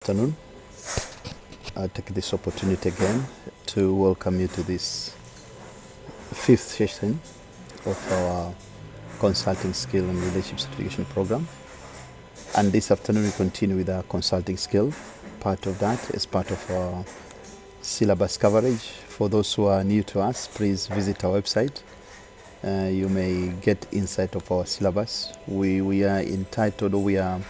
Afternoon. I'll take this opportunity again to welcome you to this fifth session of our consulting skill and leadership certification program. And this afternoon we continue with our consulting skill. Part of that is part of our syllabus coverage. For those who are new to us, please visit our website. You may get insight of our syllabus. We are entitled, or we are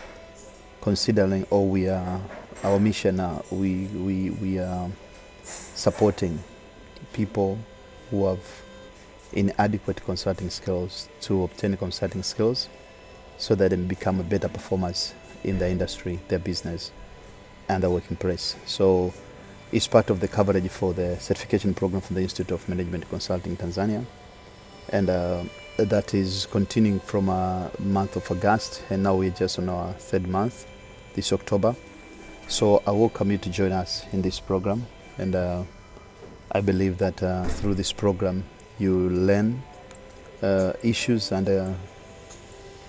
considering, or we are our mission. We are supporting people who have inadequate consulting skills to obtain consulting skills, so that they become better performers in the industry, their business, and their working place. So it's part of the coverage for the certification program from the Institute of Management Consulting Tanzania, and that is continuing from month of August, and now we're just on our third month, this October. So I welcome you to join us in this program, and I believe that through this program you learn issues and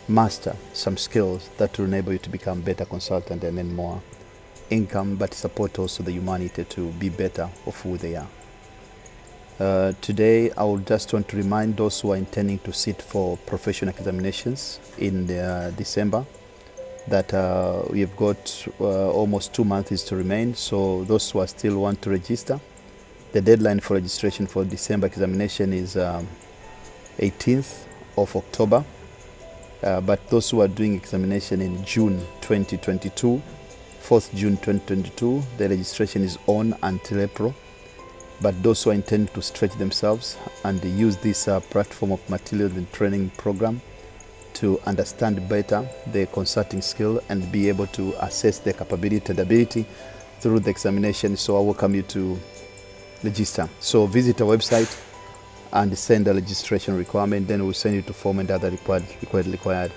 master some skills that will enable you to become better consultant and earn more income, but support also the humanity to be better of who they are. Today I would just want to remind those who are intending to sit for professional examinations in December that we have got almost 2 months to remain. So those who are still want to register, the deadline for registration for December examination is 18th of October. But those who are doing examination in June 2022, 4th June 2022, the registration is on until April. But those who are intending to stretch themselves and use this platform of materials and training program to understand better their consulting skill and be able to assess their capability and ability through the examination. So I welcome you to register. So visit our website and send a registration requirement. Then we'll send you to form and other required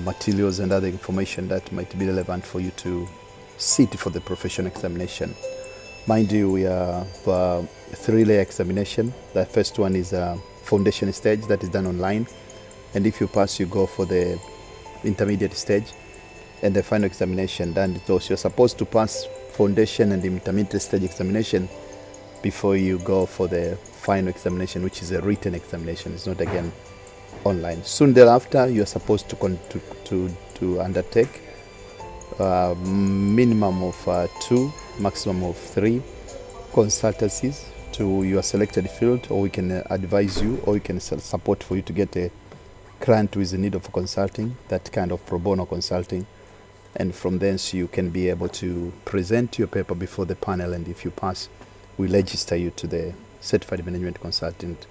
materials and other information that might be relevant for you to sit for the professional examination. Mind you, we have a 3-layer examination. The first one is a foundation stage that is done online. And if you pass, you go for the intermediate stage and the final examination. Then those you're supposed to pass foundation and the intermediate stage examination before you go for the final examination, which is a written examination. It's not again online. Soon thereafter, you are supposed to undertake minimum of 2, maximum of 3 consultancies to your selected field, or we can advise you, or we can support for you to get a client who is in need of consulting, that kind of pro bono consulting. And from thence you can be able to present your paper before the panel, and if you pass, we register you to the Certified Management Consultant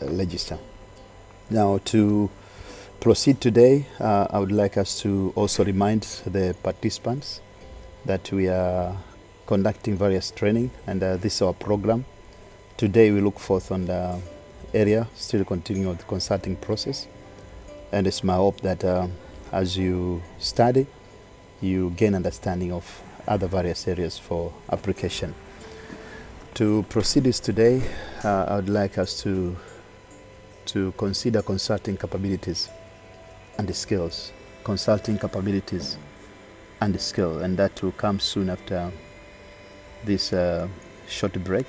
register. Now, to proceed today, I would like us to also remind the participants that we are conducting various training, and this is our program. Today we look forth on the area, still continuing with the consulting process, and it's my hope that as you study, you gain understanding of other various areas for application. To proceed this today, I would like us to consider consulting capabilities and the skills. Consulting capabilities and the skill, and that will come soon after this short break.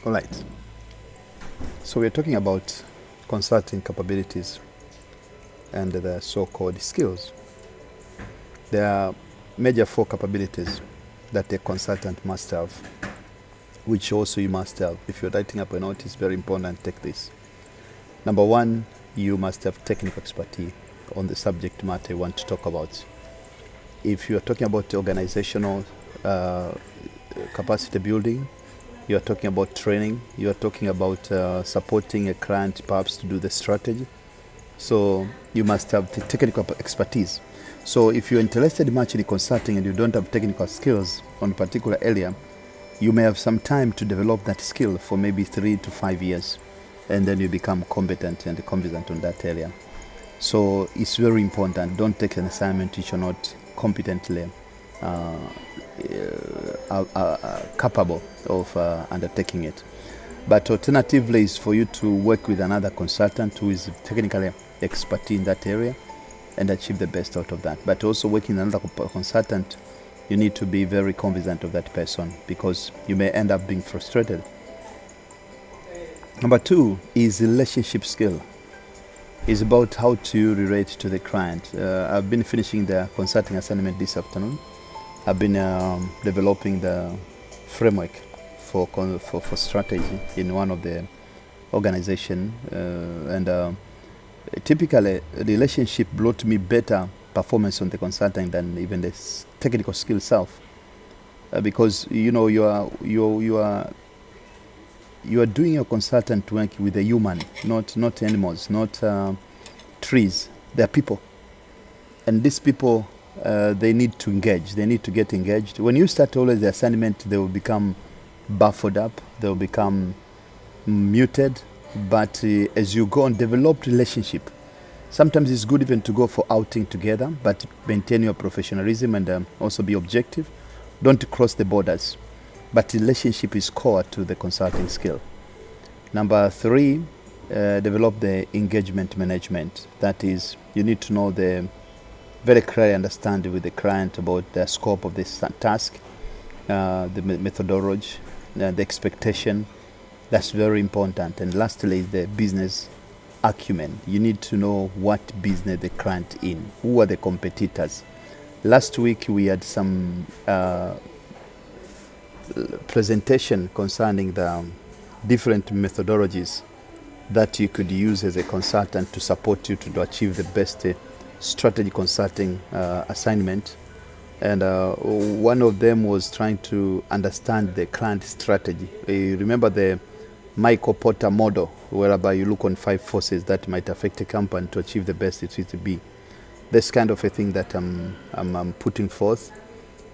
All right. So we're talking about consulting capabilities and the so-called skills. There are major 4 capabilities that a consultant must have, which also you must have. If you're writing up a note, it's very important, take this. Number 1, you must have technical expertise on the subject matter you want to talk about. if you are talking about organizational capacity building, you are talking about training, you are talking about supporting a client perhaps to do the strategy. So you must have the technical expertise. So if you're interested much in consulting and you don't have technical skills on a particular area, you may have some time to develop that skill for maybe 3 to 5 years, and then you become competent and confident on that area. So it's very important. Don't take an assignment which you're not competently capable of undertaking it. But alternatively is for you to work with another consultant who is technically expert in that area and achieve the best out of that. But also working with another consultant, you need to be very confident of that person, because you may end up being frustrated. Number 2 is relationship skill. It's about how to relate to the client. I've been finishing the consulting assignment this afternoon. I've been developing the framework for strategy in one of the organization, and typically relationship brought me better performance on the consulting than even the technical skill itself, because you are doing your consultant work with a human, not animals, not trees. They are people, and these people they need to engage. They need to get engaged. When you start always the assignment, they will become buffered up. They will become muted. But as you go on, develop relationship. Sometimes it's good even to go for outing together, but maintain your professionalism and also be objective. Don't cross the borders. But relationship is core to the consulting skill. Number 3, develop the engagement management. That is, you need to know very clearly understand with the client about the scope of this task, the methodology, the expectation. That's very important. And lastly is the business acumen. You need to know what business the client in, who are the competitors. Last week we had some presentation concerning the different methodologies that you could use as a consultant to support you to achieve the best strategy consulting assignment. And one of them was trying to understand the client strategy. You remember the Michael Porter model, whereby you look on 5 forces that might affect a company to achieve the best it is to be. This kind of a thing that I'm putting forth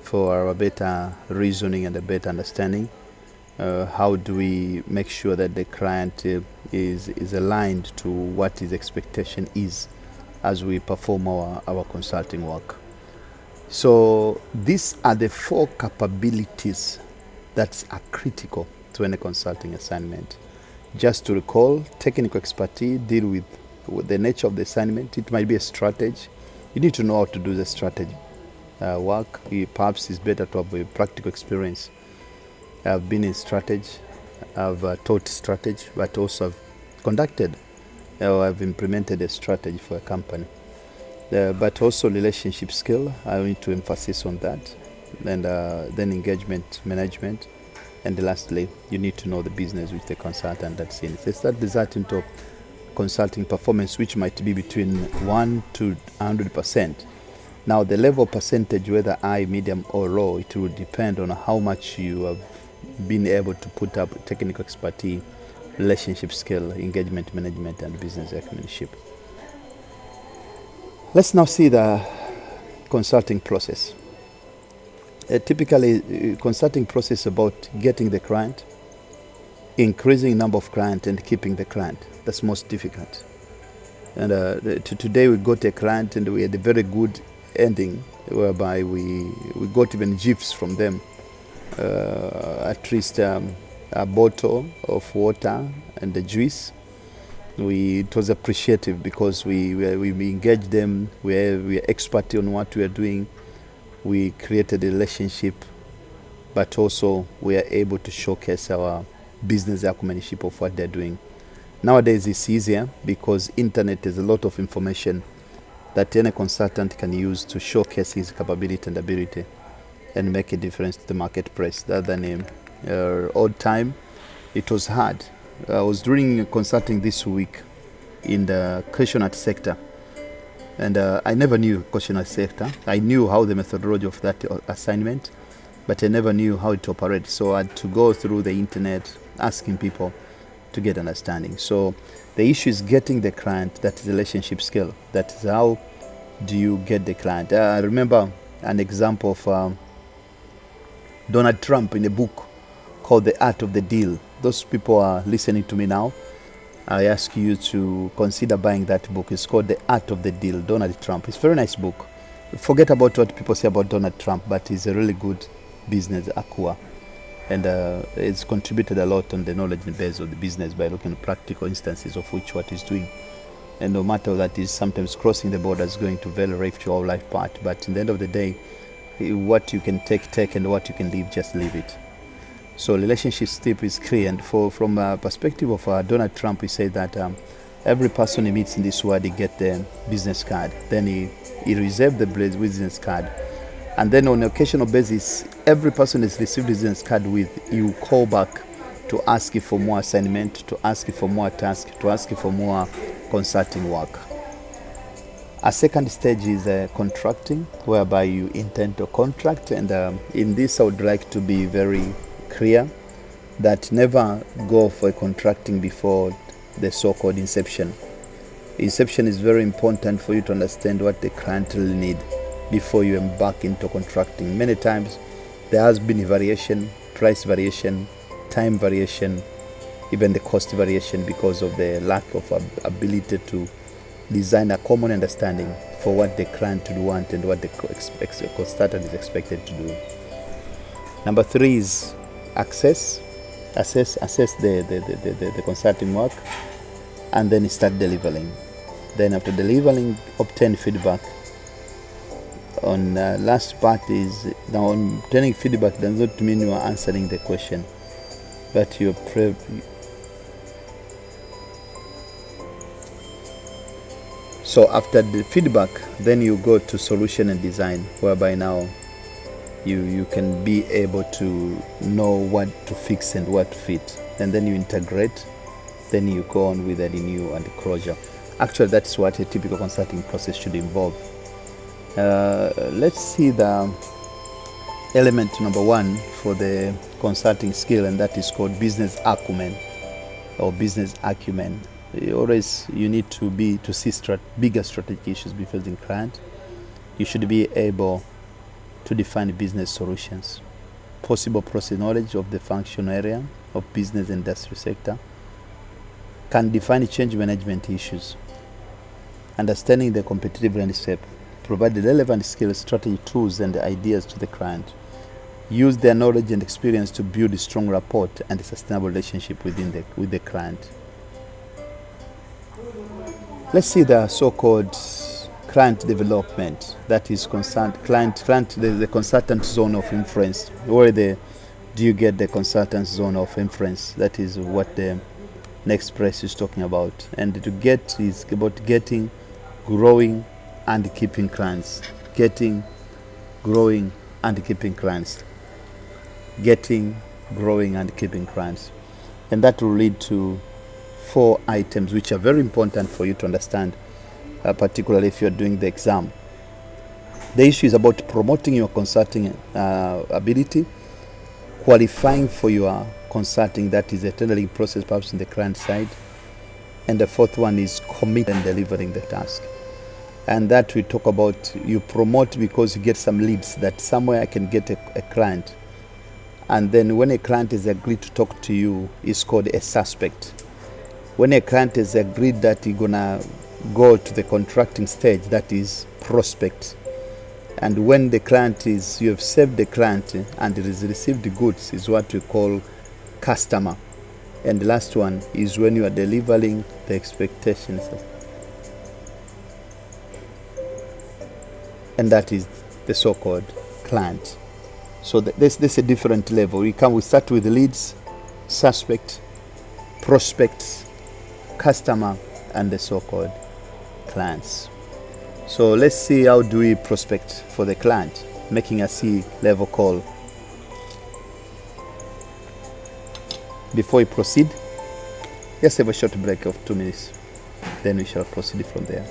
for a better reasoning and a better understanding. How do we make sure that the client is aligned to what his expectation is as we perform our consulting work? So these are the 4 capabilities that are critical to any consulting assignment. Just to recall, technical expertise, deal with the nature of the assignment. It might be a strategy. You need to know how to do the strategy work. Perhaps it's better to have a practical experience. I've been in strategy, I've taught strategy, but also I've conducted or I've implemented a strategy for a company. But also relationship skill, I need to emphasize on that. And then engagement management. And lastly, you need to know the business with the consultant that's in. It's that result into consulting performance, which might be between 1 to 100%. Now, the level of percentage, whether high, medium, or low, it will depend on how much you have been able to put up technical expertise, relationship skill, engagement management, and business acumenship. Let's now see the consulting process. Typically, consulting process is about getting the client, increasing number of clients, and keeping the client. That's most difficult. And today we got a client and we had a very good ending, whereby we got even gifts from them, at least a bottle of water and the juice. It was appreciative because we engaged them. We are expert on what we are doing. We created a relationship, but also we are able to showcase our business acumenship of what they're doing. Nowadays it's easier because internet has a lot of information that any consultant can use to showcase his capability and ability and make a difference to the marketplace. Rather than old time, it was hard. I was doing consulting this week in the questionnaire sector, And I never knew questionnaire sector. I knew how the methodology of that assignment, but I never knew how it operates. So I had to go through the internet, asking people to get understanding. So the issue is getting the client. That is relationship skill. That is how do you get the client. I remember an example of Donald Trump in a book called The Art of the Deal. Those people are listening to me now. I ask you to consider buying that book. It's called The Art of the Deal, Donald Trump. It's a very nice book. Forget about what people say about Donald Trump, but he's a really good business acquire. And it's contributed a lot on the knowledge base of the business by looking at practical instances of which what he's doing. And no matter that is sometimes crossing the borders, going to very ritual life part. But in the end of the day, what you can take, and what you can leave, just leave it. So relationship step is clear. And from a perspective of Donald Trump, he said that every person he meets in this world, he get the business card. Then he reserved the business card. And then on an occasional basis, every person has received business card with, you call back to ask you for more assignment, to ask you for more task, to ask you for more consulting work. A second stage is contracting, whereby you intend to contract. And in this, I would like to be very clear that never go for a contracting before the so-called inception. Inception is very important for you to understand what the client really need before you embark into contracting. Many times there has been variation, price variation, time variation, even the cost variation, because of the lack of ability to design a common understanding for what the client would want and what the consultant is expected to do. Number 3 is assess the consulting work, and then start delivering. Then after delivering, obtain feedback. On last part is, now on obtaining feedback does not mean you are answering the question, but you're so after the feedback, then you go to solution and design, whereby now you can be able to know what to fix and what to fit, and then you integrate, then you go on with the renew and the closure. Actually, that's what a typical consulting process should involve. Let's see the element number 1 for the consulting skill, and that is called business acumen or business acumen. You need to see bigger strategic issues before the client. You should be able to define business solutions, possible process knowledge of the function area of business industry sector, can define change management issues, understanding the competitive landscape, provide the relevant skills, strategy, tools, and ideas to the client, use their knowledge and experience to build a strong rapport and a sustainable relationship with the client. Let's see the so-called client development, that is the consultant zone of influence. Where do you get the consultant zone of influence? That is what the next press is talking about. And to get is about getting, growing, and keeping clients. Getting, growing, and keeping clients. Getting, growing, and keeping clients. And that will lead to 4 items which are very important for you to understand, particularly if you're doing the exam. The issue is about promoting your consulting ability, qualifying for your consulting, that is a tendering process perhaps in the client side, and the 4th one is commit and delivering the task. And that we talk about, you promote because you get some leads, that somewhere I can get a client, and then when a client is agreed to talk to you, it's called a suspect. When a client has agreed that you're gonna go to the contracting stage, that is prospect. And when the client you have served the client and it has received the goods, is what we call customer. And the last one is when you are delivering the expectations, and that is the so-called client. So there's a different level. We start with the leads, suspect, prospects, customer, and the so-called clients. So let's see how do we prospect for the client, making a C-level call. Before we proceed, let's have a short break of 2 minutes, then we shall proceed from there.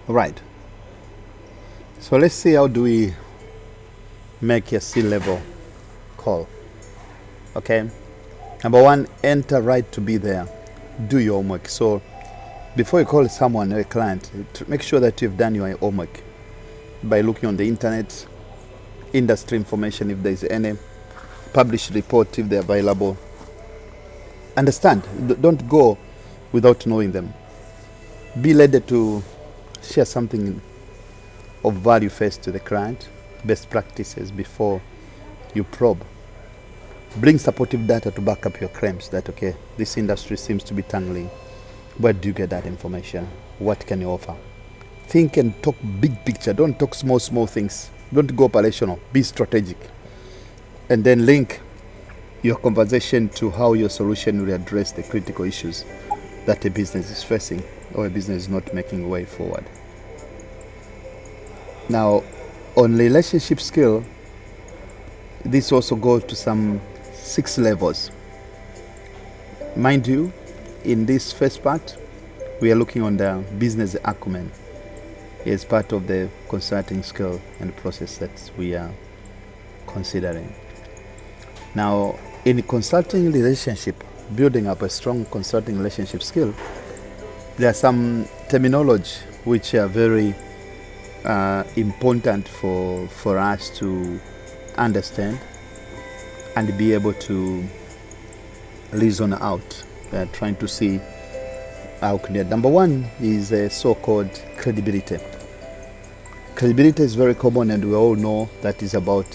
Right. So let's see, how do we make a C-level call? Okay. Number one, enter right to be there. Do your homework. So before you call someone, a client, make sure that you've done your homework by looking on the internet, industry information if there's any, published report if they're available. Understand, don't go without knowing them. Be ready to share something of value first to the client, best practices before you probe. Bring supportive data to back up your claims that, okay, this industry seems to be tangling. Where do you get that information? What can you offer? Think and talk big picture. Don't talk small things. Don't go operational. Be strategic. And then link your conversation to how your solution will address the critical issues that a business is facing or a business is not making a way forward. Now, on relationship skill, this also goes to some 6 levels. Mind you, in this first part, we are looking on the business acumen as part of the consulting skill and process that we are considering. Now, in consulting relationship, building up a strong consulting relationship skill, there are some terminology which are very important for us to understand and be able to reason out, trying to see how clear. Number one is a so-called credibility. Credibility is very common, and we all know that is about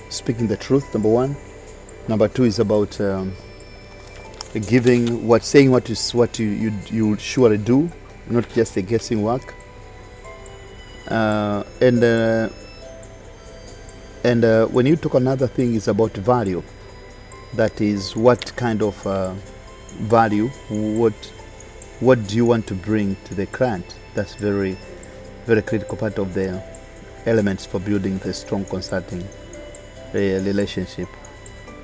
speaking the truth, number one. Number two is about saying what you surely do, not just a guessing work. And when you talk, another thing is about value. That is, what kind of value, what do you want to bring to the client? That's very, very critical part of the elements for building the strong consulting relationship.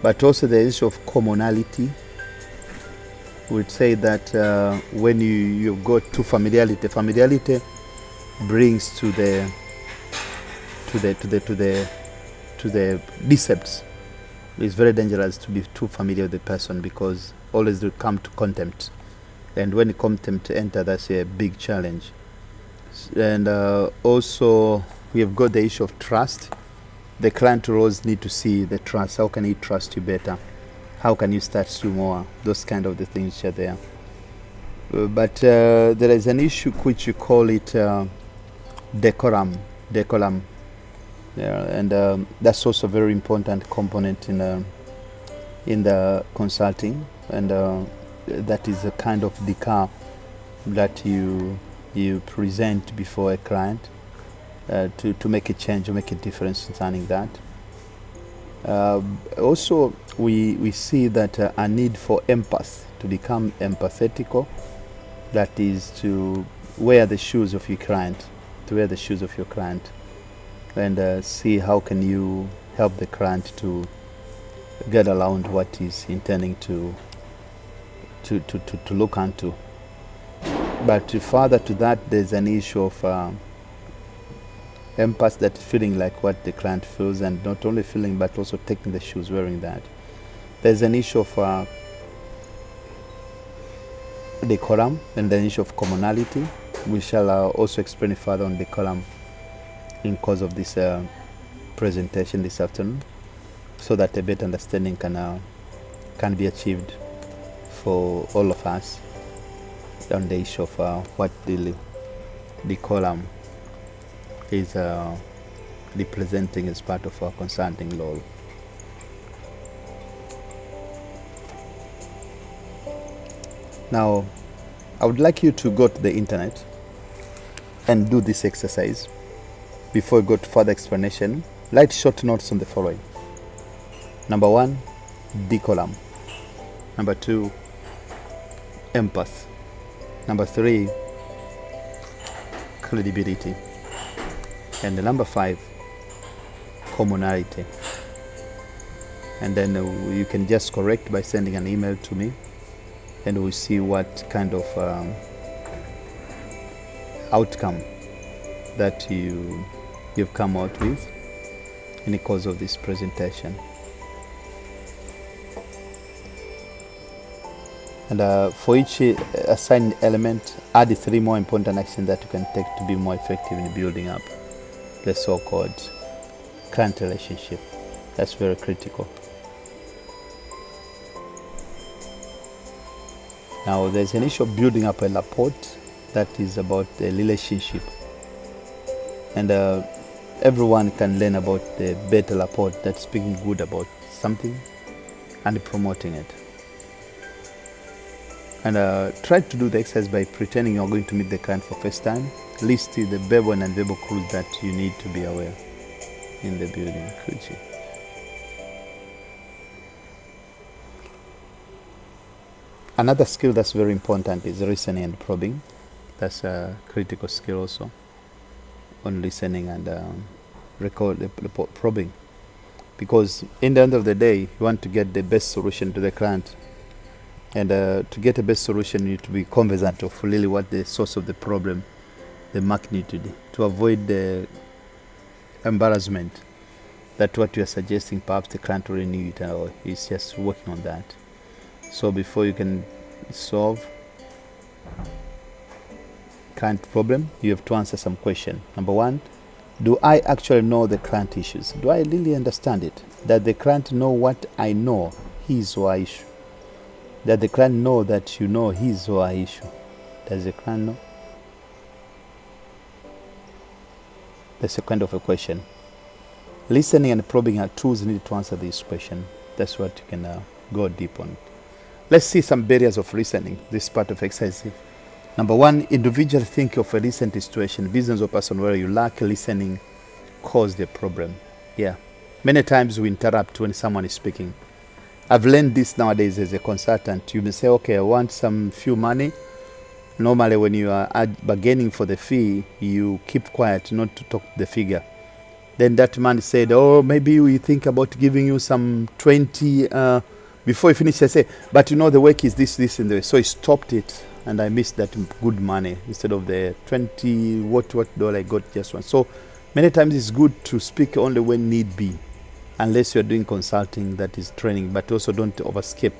But also the issue of commonality. We'd say that when you go to familiarity brings to the decepts. It's very dangerous to be too familiar with the person, because always will come to contempt, and when contempt enter, that's a big challenge. And also we have got the issue of trust. The client roles need to see the trust. How can he trust you better? How can you start you more? Those kind of the things are there. But there is an issue which you call it decorum. Yeah, and that's also a very important component in the consulting, and that is a kind of decor that you present before a client to make a change or make a difference concerning that. Also, we see that a need for empath, to become empathetical, that is to wear the shoes of your client, and see how can you help the client to get around what he's intending to look into. But further to that, there's an issue of empath, that feeling like what the client feels, and not only feeling but also taking the shoes, wearing that. There's an issue of decorum, and an issue of commonality. We shall also explain further on decorum in course of this presentation this afternoon, so that a better understanding can be achieved for all of us on the issue of what the decorum is representing as part of our consulting role. Now, I would like you to go to the internet and do this exercise. Before we go to further explanation, write short notes on the following. Number 1, decorum. Number 2, empath. Number 3, credibility. And number 5, commonality. And then you can just correct by sending an email to me, and we'll see what kind of outcome that you've come out with in the course of this presentation. And for each assigned element, add 3 more important actions that you can take to be more effective in building up the so-called client relationship. That's very critical. Now, there's an issue of building up a rapport that is about the relationship. And everyone can learn about the better rapport, that's speaking good about something and promoting it. And try to do the exercise by pretending you're going to meet the client for first time. List the verbal and non-verbal clues that you need to be aware in the building. Another skill that's very important is listening and probing. That's a critical skill also on listening and probing. Because in the end of the day, you want to get the best solution to the client. And to get a best solution, you need to be conversant of really what the source of the problem, the magnitude, to avoid the embarrassment that what you are suggesting, perhaps the client already knew it or is just working on that. So before you can solve client problem, you have to answer some question. Number 1, do I actually know the client issues? Do I really understand it? Does the client know what I know, his or her issue? Does the client know that you know his or her issue? Does the client know? That's a kind of a question. Listening and probing are tools needed to answer this question. That's what you can go deep on. Let's see some barriers of listening, this part of exercise. Number 1, individually think of a recent situation, business or person where you lack listening caused the problem. Yeah. Many times we interrupt when someone is speaking. I've learned this nowadays as a consultant. You may say, okay, I want some few money. Normally when you are bargaining for the fee, you keep quiet, not to talk the figure. Then that man said, oh, maybe we think about giving you some 20. Before you finish, I say, but you know the work is this, and the. So he stopped it, and I missed that good money instead of the 20 what dollar I got just one. So many times it's good to speak only when need be, unless you're doing consulting that is training, but also don't overskip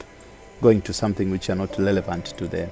going to something which are not relevant to the